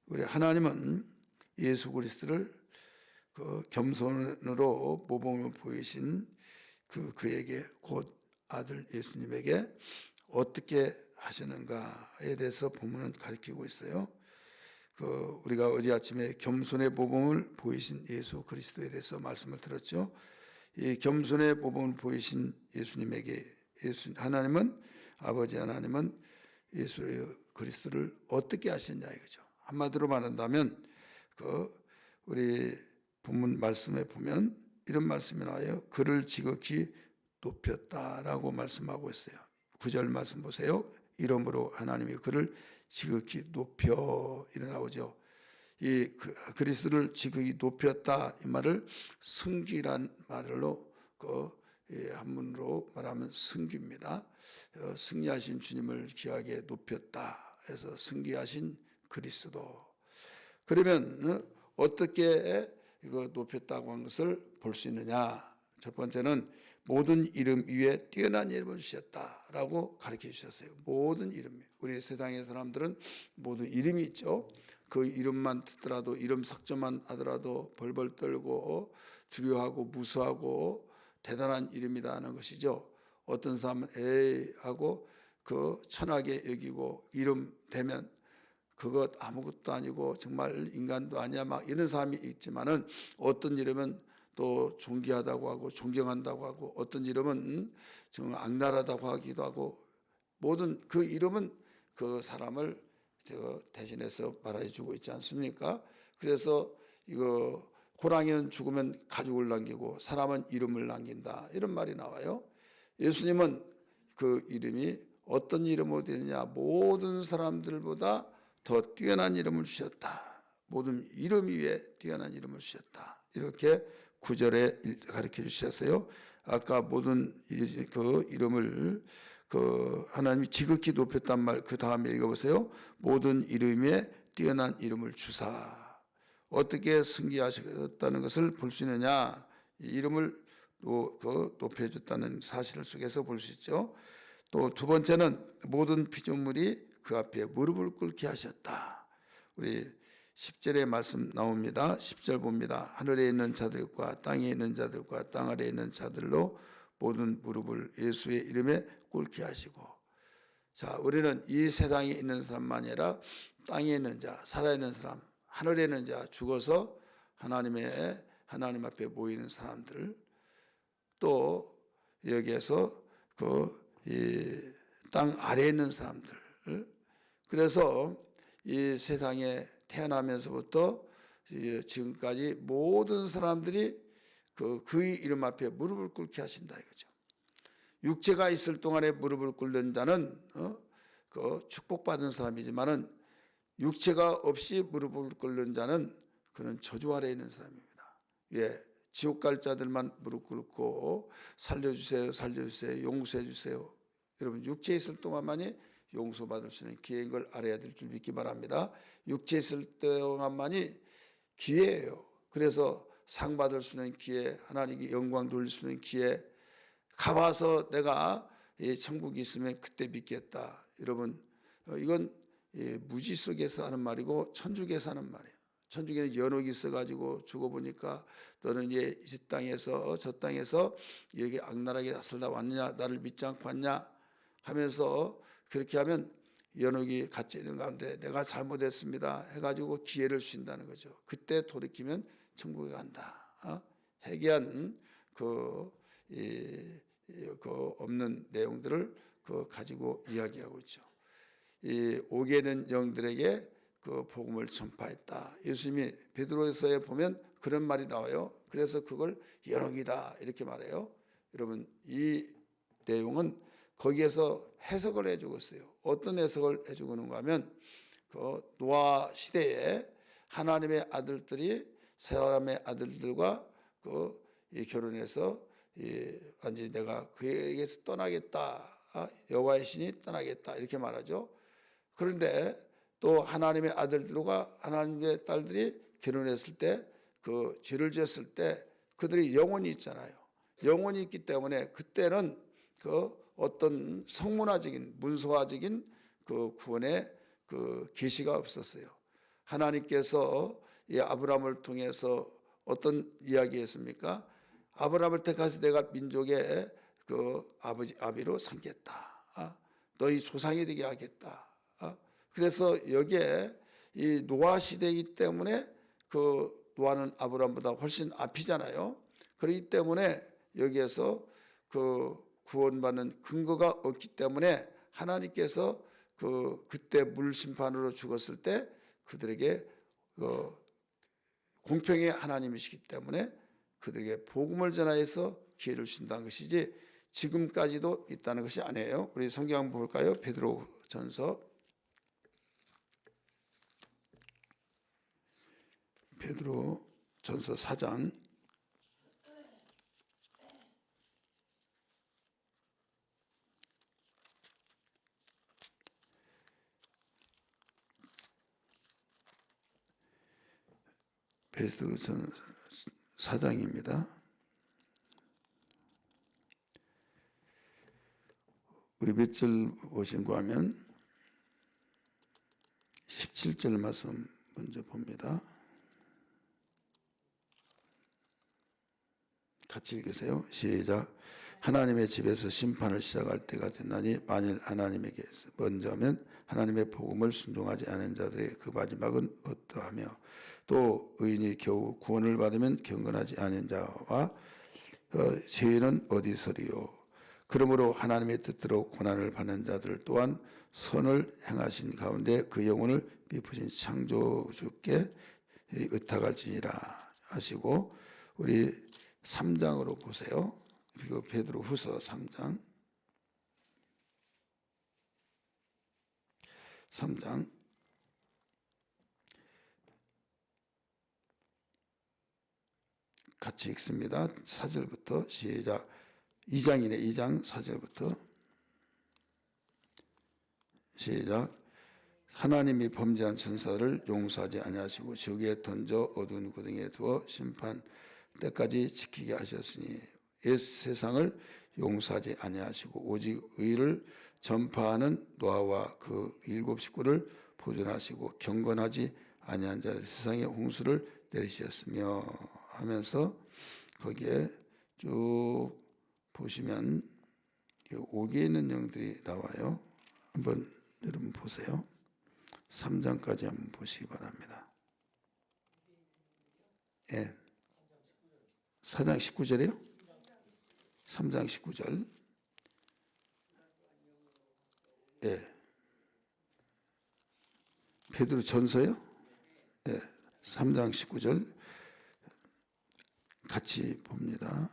우리 하나님은 예수 그리스도를 그 겸손으로 모범을 보이신 그에게 곧 아들 예수님에게 어떻게 하시는가에 대해서 본문은 가르치고 있어요. 우리가 어제 아침에 겸손의 모범을 보이신 예수 그리스도에 대해서 말씀을 들었죠. 이 겸손의 모범을 보이신 예수님에게 하나님은 아버지 하나님은 예수 그리스도를 어떻게 하셨냐 이거죠. 한마디로 말한다면 우리 본문 말씀에 보면 이런 말씀이 나와요. 그를 지극히 높였다라고 말씀하고 있어요. 9절 말씀 보세요. 이러므로 하나님이 그를 지극히 높여 이래 나오죠. 이 그리스도를 지극히 높였다 이 말을 승귀란 말로 한문으로 말하면 승귀입니다. 승리하신 주님을 귀하게 높였다 해서 승귀하신 그리스도. 그러면 어떻게 이거 높였다고 한 것을 볼 수 있느냐? 첫 번째는 모든 이름 위에 뛰어난 이름을 주셨다라고 가르쳐 주셨어요. 모든 이름. 우리 세상의 사람들은 모두 이름이 있죠. 그 이름만 듣더라도 이름 삭제만 하더라도 벌벌 떨고 두려워하고 무서워하고 대단한 이름이다 하는 것이죠. 어떤 사람은 에이 하고 천하게 여기고 이름 되면 그것 아무것도 아니고 정말 인간도 아니야 막 이런 사람이 있지만은 어떤 이름은 또 존귀하다고 하고 존경한다고 하고 어떤 이름은 정말 악랄하다고 하기도 하고 모든 그 이름은 그 사람을 대신해서 말해주고 있지 않습니까? 그래서 이거 호랑이는 죽으면 가죽을 남기고 사람은 이름을 남긴다 이런 말이 나와요. 예수님은 그 이름이 어떤 이름으로 되느냐 모든 사람들보다 더 뛰어난 이름을 주셨다. 모든 이름 위에 뛰어난 이름을 주셨다. 이렇게 9절에 가르쳐 주셨어요. 아까 모든 그 이름을 하나님이 지극히 높였단 말 그 다음에 읽어보세요. 모든 이름 위에 뛰어난 이름을 주사. 어떻게 승리하셨다는 것을 볼 수 있느냐. 이 이름을 높여줬다는 사실 속에서 볼 수 있죠. 또 두 번째는 모든 피조물이 그 앞에 무릎을 꿇게 하셨다. 우리 10절의 말씀 나옵니다. 10절 봅니다. 하늘에 있는 자들과 땅에 있는 자들과 땅 아래에 있는 자들로 모든 무릎을 예수의 이름에 꿇게 하시고. 자, 우리는 이 세상에 있는 사람만이 아니라 땅에 있는 자, 살아있는 사람, 하늘에 있는 자, 죽어서 하나님 앞에 모이는 사람들, 또 여기에서 땅 아래에 있는 사람들. 그래서 이 세상에 태어나면서부터 지금까지 모든 사람들이 그의 이름 앞에 무릎을 꿇게 하신다 이거죠. 육체가 있을 동안에 무릎을 꿇는 자는 축복받은 사람이지만은 육체가 없이 무릎을 꿇는 자는 그는 저주 아래에 있는 사람입니다. 예, 지옥 갈 자들만 무릎 꿇고 살려주세요, 살려주세요, 용서해 주세요. 여러분 육체에 있을 동안만이 용서받을 수 있는 기회인 걸 알아야 될 줄 믿기 바랍니다. 육체에 있을 동안만이 기회예요. 그래서 상 받을 수 있는 기회, 하나님께 영광 돌릴 수 있는 기회, 가봐서 내가 천국이 있으면 그때 믿겠다. 여러분 이건 무지 속에서 하는 말이고 천국에서 하는 말이에요. 천국에는 연옥이 있어가지고 죽어보니까 너는 이 땅에서 저 땅에서 여기 악랄하게 살다 왔느냐, 나를 믿지 않고 왔냐 하면서 그렇게 하면 연옥이 갇혀 있는 가운데 내가 잘못했습니다 해가지고 기회를 주신다는 거죠. 그때 돌이키면 천국에 간다. 해괴한 없는 내용들을 가지고 이야기하고 있죠. 이 오게는 영들에게 그 복음을 전파했다. 예수님이 베드로서에 보면 그런 말이 나와요. 그래서 그걸 연옥이다 이렇게 말해요. 여러분 이 내용은 거기에서 해석을 해주고 있어요. 어떤 해석을 해주고 있는가 하면 노아 시대에 하나님의 아들들이 사람의 아들들과 결혼해서 완전히 내가 그에게서 떠나겠다. 여호와의 신이 떠나겠다 이렇게 말하죠. 그런데 또 하나님의 아들들과 하나님의 딸들이 결혼했을 때 죄를 지었을 때 그들이 영혼이 있잖아요. 영혼이 있기 때문에 그때는 어떤 성문화적인 문서화적인 구원의 계시가 없었어요. 하나님께서 이 아브라함을 통해서 어떤 이야기했습니까? 아브라함을 택하서 내가 민족의 그 아비로 삼겠다. 너희 조상이 되게 하겠다. 그래서 여기에 이 노아 시대이기 때문에 그 노아는 아브라함보다 훨씬 앞이잖아요. 그렇기 때문에 여기에서 그 구원받는 근거가 없기 때문에 하나님께서 그때 물 심판으로 죽었을 때 그들에게 공평의 하나님이시기 때문에 그들에게 복음을 전하여서 기회를 주신다는 것이지 지금까지도 있다는 것이 아니에요. 우리 성경 한번 볼까요? 베드로전서 4장 베드로전서 4장입니다. 우리 몇 절 보신고 하면 17절 말씀 먼저 봅니다. 같이 읽으세요. 시작. 하나님의 집에서 심판을 시작할 때가 됐나니 만일 하나님에게 먼저 하면 하나님의 복음을 순종하지 않은 자들의 그 마지막은 어떠하며 또 의인이 겨우 구원을 받으면 경건하지 않은 자와 죄인은 어디서리요. 그러므로 하나님의 뜻대로 고난을 받는 자들 또한 선을 행하신 가운데 그 영혼을 베푸신 창조주께 의탁할지니라 하시고 우리 3장으로 보세요. 그리고 베드로 후서 3장 같이 읽습니다. 4절부터 시작. 2장이네. 2장 4절부터 시작. 하나님이 범죄한 천사를 용서하지 아니하시고 지옥에 던져 어두운 구덩이에 두어 심판 때까지 지키게 하셨으니 옛 세상을 용서하지 아니하시고 오직 의를 전파하는 노아와 그 7 식구를 보존하시고 경건하지 아니한 자 세상에 홍수를 내리셨으며 하면서 거기에 쭉 보시면 옥에 있는 영들이 나와요. 한번 여러분 보세요. 3장까지 한번 보시기 바랍니다. 예. 4장 19절이요? 3장 19절. 예. 베드로 전서요? 예. 3장 19절. 같이 봅니다.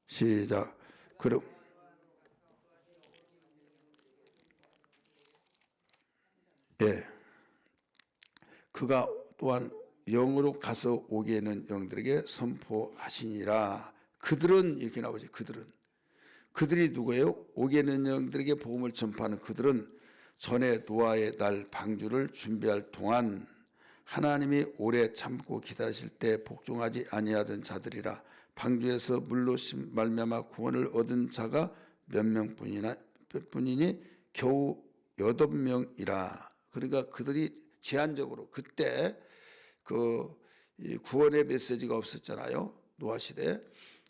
시작. 그럼 예. 그가 또한 영으로 가서 오게 있는 영들에게 선포하시니라. 그들은 이렇게 나오죠. 그들이 누구예요? 오게 있는 영들에게 복음을 전파하는 그들은 전에 노아의 날 방주를 준비할 동안 하나님이 오래 참고 기다리실 때 복종하지 아니하던 자들이라. 방주에서 물로 말미암아 구원을 얻은 자가 몇 명뿐이니 겨우 8명이라. 그러니까 그들이 제한적으로 그때 그 구원의 메시지가 없었잖아요. 노아 시대.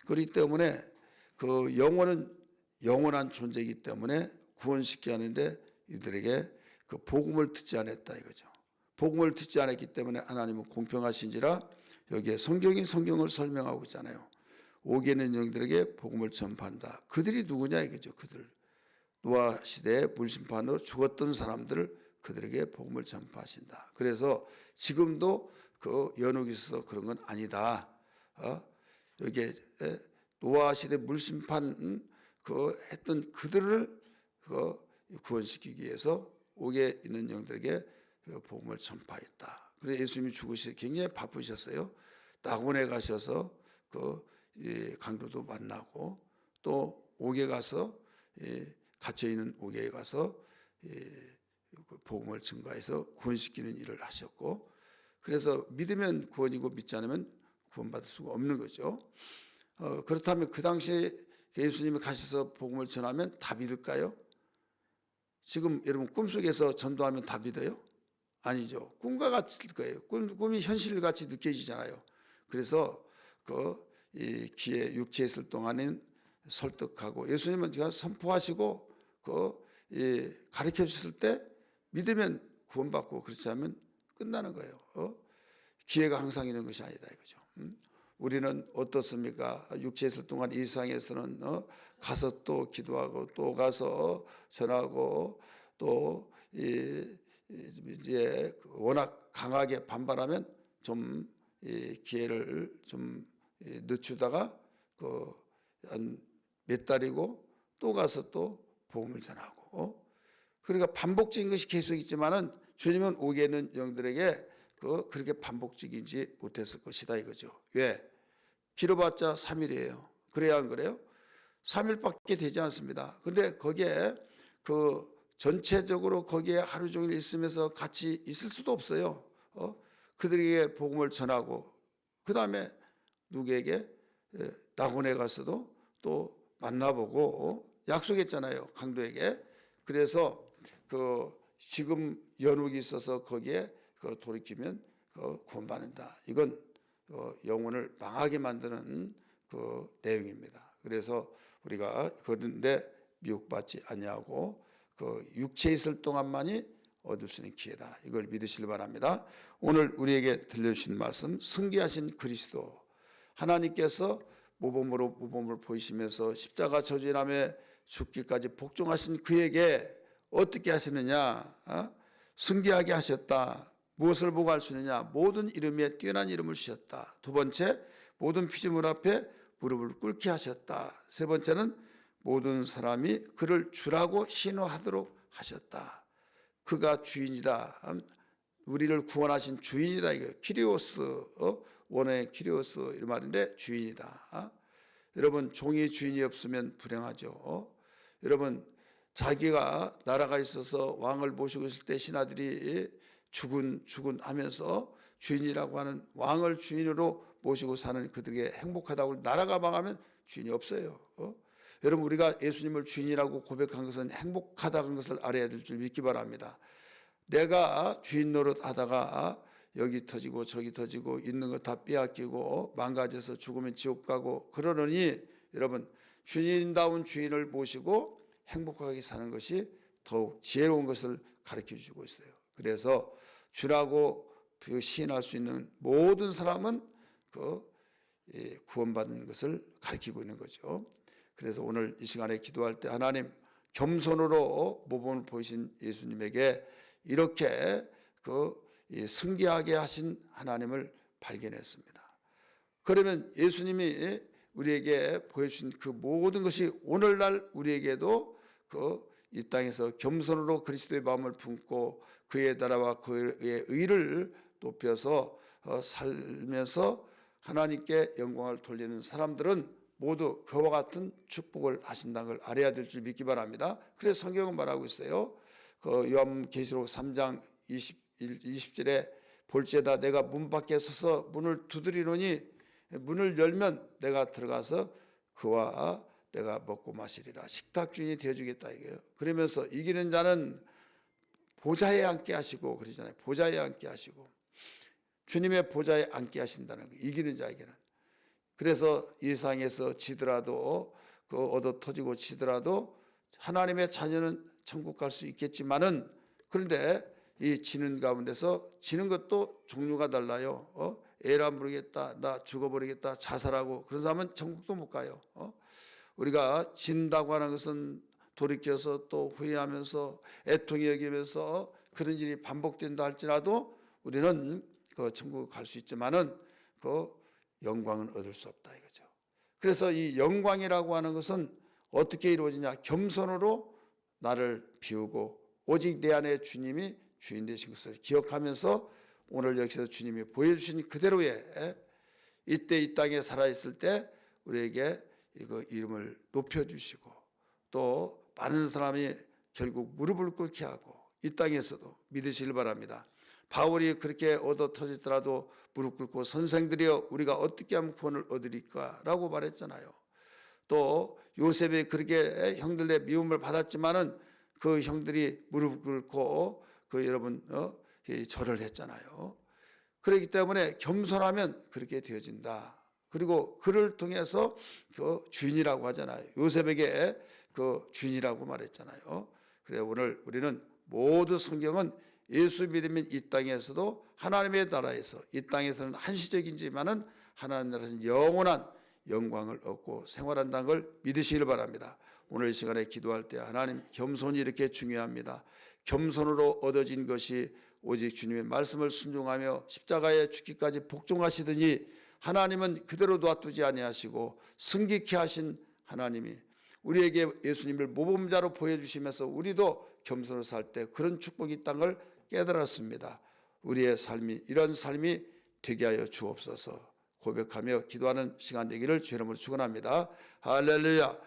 그렇기 때문에 그 영혼은 영원한 존재이기 때문에 구원시켜야 하는데 이들에게 그 복음을 듣지 않았다 이거죠. 복음을 듣지 않았기 때문에 하나님은 공평하신지라 여기에 성경을 설명하고 있잖아요. 오게 있는 영들에게 복음을 전파한다. 그들이 누구냐 이거죠. 그들. 노아 시대에 물심판으로 죽었던 사람들을 그들에게 복음을 전파하신다. 그래서 지금도 그 연옥이 있어서 그런 건 아니다. 여기에 노아 시대 물심판 했던 그들을 구원시키기 위해서 옥에 있는 영들에게 복음을 전파했다. 그래서 예수님이 죽으시기 굉장히 바쁘셨어요. 낙원에 가셔서 강도도 만나고 또 옥에 가서 갇혀 있는 옥에 가서 복음을 증거해서 구원시키는 일을 하셨고, 그래서 믿으면 구원이고 믿지 않으면 구원받을 수가 없는 거죠. 그렇다면 그 당시에 예수님이 가셔서 복음을 전하면 다 믿을까요? 지금 여러분 꿈속에서 전도하면 다 믿어요? 아니죠. 꿈과 같을 거예요. 꿈이 현실같이 느껴지잖아요. 그래서 이 기회 육체에 있을 동안은 설득하고 예수님은 제가 선포하시고 가르쳐 주실 때 믿으면 구원받고 그렇지 않으면 끝나는 거예요. 기회가 항상 있는 것이 아니다 이거죠. 우리는 어떻습니까? 육체에 있을 동안 이 세상에서는 가서 또 기도하고 또 가서 전하고 또 이제 워낙 강하게 반발하면 좀 기회를 좀 늦추다가 한 몇 달이고 또 가서 또 복음을 전하고 그러니까 반복적인 것이 계속 있지만은 주님은 오게 있는 영들에게 그렇게 반복적이지 못했을 것이다 이거죠. 왜? 길어봤자 3일이에요. 그래야 안 그래요? 3일밖에 되지 않습니다. 근데 거기에 전체적으로 거기에 하루 종일 있으면서 같이 있을 수도 없어요. 그들에게 복음을 전하고 그 다음에 누구에게 낙원에 가서도 또 만나보고 약속했잖아요. 강도에게. 그래서 지금 연옥이 있어서 거기에 돌이키면 구원받는다. 이건 영혼을 망하게 만드는 내용입니다. 그래서 우리가 그런데 미혹받지 아니하고 육체에 있을 동안만이 얻을 수 있는 기회다. 이걸 믿으시길 바랍니다. 오늘 우리에게 들려주신 말씀, 승리하신 그리스도 하나님께서 모범을 보이시면서 십자가 저주인함에 죽기까지 복종하신 그에게 어떻게 하시느냐? 승리하게 하셨다. 무엇을 보고 할 수 있느냐? 모든 이름에 뛰어난 이름을 주셨다. 두 번째, 모든 피조물 앞에 무릎을 꿇게 하셨다. 세 번째는 모든 사람이 그를 주라고 신호하도록 하셨다. 그가 주인이다. 우리를 구원하신 주인이다. 이거 키리오스, 원어의 키리오스 이런 말인데 주인이다. 여러분 종이 주인이 없으면 불행하죠. 여러분 자기가 나라가 있어서 왕을 모시고 있을 때 신하들이 주군 하면서 주인이라고 하는 왕을 주인으로 모시고 사는 그들에게 행복하다고 나라가 망하면 주인이 없어요. 여러분 우리가 예수님을 주인이라고 고백한 것은 행복하다는 것을 알아야 될 줄 믿기 바랍니다. 내가 주인 노릇 하다가 여기 터지고 저기 터지고 있는 거 다 빼앗기고 망가져서 죽으면 지옥 가고 그러느니 여러분 주인다운 주인을 모시고 행복하게 사는 것이 더욱 지혜로운 것을 가르쳐 주고 있어요. 그래서 주라고 시인할 수 있는 모든 사람은 구원받는 것을 가르치고 있는 거죠. 그래서 오늘 이 시간에 기도할 때 하나님 겸손으로 모범을 보이신 예수님에게 이렇게 승리하게 하신 하나님을 발견했습니다. 그러면 예수님이 우리에게 보여주신 그 모든 것이 오늘날 우리에게도 이 땅에서 겸손으로 그리스도의 마음을 품고 그의 나라와 그의 의를 높여서 살면서 하나님께 영광을 돌리는 사람들은 모두 그와 같은 축복을 하신다는 걸 알아야 될 줄 믿기 바랍니다. 그래서 성경은 말하고 있어요. 요한계시록 3장 20절에 볼지어다 내가 문 밖에 서서 문을 두드리노니 문을 열면 내가 들어가서 그와 내가 먹고 마시리라. 식탁 주인이 되어주겠다 이거예요. 그러면서 이기는 자는 보좌에 앉게 하시고 그러잖아요. 보좌에 앉게 하시고 주님의 보좌에 앉게 하신다는 거예요. 이기는 자에게는. 그래서 이 세상에서 지더라도 얻어 터지고 지더라도 하나님의 자녀는 천국 갈 수 있겠지만은 그런데 이 지는 가운데서 지는 것도 종류가 달라요. 애를 부르겠다, 나 죽어버리겠다, 자살하고 그런 사람은 천국도 못 가요. 우리가 진다고 하는 것은 돌이켜서 또 후회하면서 애통히 여기면서 그런 일이 반복된다 할지라도 우리는 천국 갈 수 있지만은 영광은 얻을 수 없다 이거죠. 그래서 이 영광이라고 하는 것은 어떻게 이루어지냐? 겸손으로 나를 비우고 오직 내 안에 주님이 주인 되신 것을 기억하면서 오늘 여기서 주님이 보여주신 그대로의 이때 이 땅에 살아있을 때 우리에게 이거 이름을 높여주시고 또 많은 사람이 결국 무릎을 꿇게 하고 이 땅에서도 믿으시길 바랍니다. 바울이 그렇게 얻어 터지더라도 무릎 꿇고 선생들이여 우리가 어떻게 하면 구원을 얻으리까라고 말했잖아요. 또 요셉이 그렇게 형들의 미움을 받았지만은 그 형들이 무릎 꿇고 여러분 절을 했잖아요. 그렇기 때문에 겸손하면 그렇게 되어진다. 그리고 그를 통해서 그 주인이라고 하잖아요. 요셉에게 그 주인이라고 말했잖아요. 그래 오늘 우리는 모두 성경은 예수 믿으면 이 땅에서도 하나님의 나라에서, 이 땅에서는 한시적이지만은 하나님 나라에서는 영원한 영광을 얻고 생활한다는 걸 믿으시길 바랍니다. 오늘 이 시간에 기도할 때 하나님, 겸손이 이렇게 중요합니다. 겸손으로 얻어진 것이 오직 주님의 말씀을 순종하며 십자가에 죽기까지 복종하시더니 하나님은 그대로 놔두지 아니하시고 승귀케 하신 하나님이 우리에게 예수님을 모범자로 보여주시면서 우리도 겸손을 살 때 그런 축복이 있다는 걸 깨달았습니다. 우리의 삶이 이런 삶이 되게 하여 주옵소서. 고백하며 기도하는 시간 되기를 주의 이름으로 축원합니다. 할렐루야.